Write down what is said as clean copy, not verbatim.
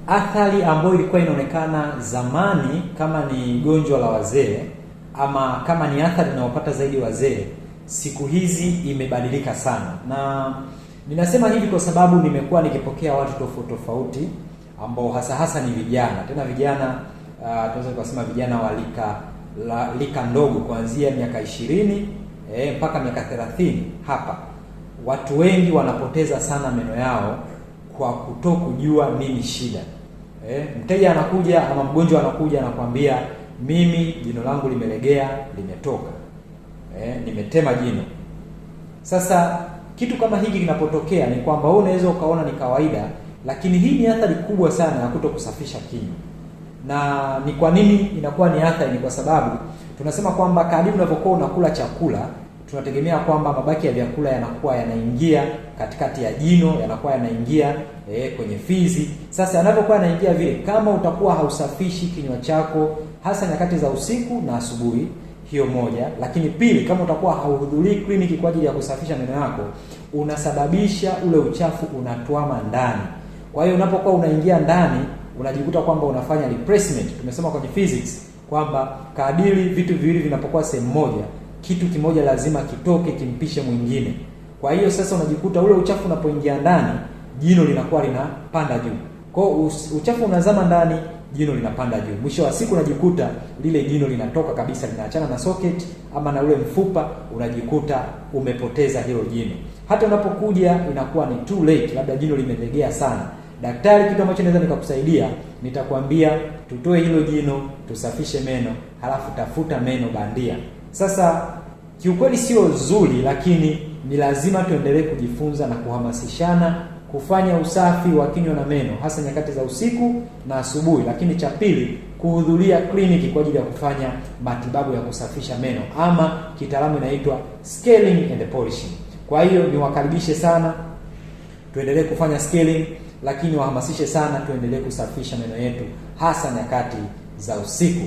Athari ambayo ilikuwa inaonekana zamani kama ni gonjwa la wazee ama kama ni athari inayopata zaidi wazee, siku hizi imebadilika sana. Na ninasema hivi kwa sababu nimekuwa nikipokea watu tofauti tofauti ambao hasa ni vijana. Tena vijana tunaweza kusema vijana wa lika ndogo kuanzia miaka 20 mpaka miaka 30 hapa. Watu wengi wanapoteza sana meno yao kwa kutokujua nini shida. Mteja anakuja ama mgonjwa anakuja anakuambia mimi jino langu limelegea, limetoka. Nimetema jino. Sasa kitu kama hiki kinapotokea ni kwamba wewe unaweza ukaona ni kawaida, lakini hii ni athari kubwa sana ya kutokusafisha kinywa. Na ni kwa nini inakuwa ni athari? Ni kwa sababu tunasema kwamba kadri unavyokuwa unakula chakula, tunategemea kwamba mabaki ya vyakula yanakuwa yanaingia katikati ya jino, yanakuwa yanaingia kwenye fizi. Sasa yanapokuwa yanaingia vile, kama utakuwa hausafishi kinywa chako hasa nyakati za usiku na asubuhi, hiyo moja. Lakini pili, kama utakuwa hauhudhurii kliniki kwa ajili ya kusafisha meno yako, unasababisha ule uchafu unatwama ndani. Kwa hiyo unapokuwa unaingia ndani, unajikuta kwamba unafanya replacement. Tumesema kwenye physics kwamba kadiri vitu viwili vinapokuwa sehemu moja, kitu kimoja lazima kitoke kimpishe mwingine. Kwa hiyo sasa unajikuta ule uchafu unapoingia ndani, jino linakuwa linapanda juu. Kwa hiyo uchafu unazama ndani, jino linapanda juu. Mwisho wa siku unajikuta lile jino linatoka kabisa, linaachana na socket ama na ule mfupa, unajikuta umepoteza hilo jino. Hata unapokuja inakuwa ni too late, labda jino limelegea sana. Daktari, kitu ambacho naweza nikakusaidia, nitakwambia tutoe hilo jino, tusafishe meno, halafu tafuta meno bandia. Sasa kiukweli sio nzuri, lakini ni lazima tuendelee kujifunza na kuhamasishana kufanya usafi wa kinywa na meno hasa nyakati za usiku na asubuhi. Lakini cha pili, kuhudhuria kliniki kwa ajili ya kufanya matibabu ya kusafisha meno, ama kitaalamu inaitwa scaling and polishing. Kwa hiyo niwakaribishe sana tuendelee kufanya scaling, lakini wahamasishe sana tuendelee kusafisha meno yetu hasa nyakati za usiku.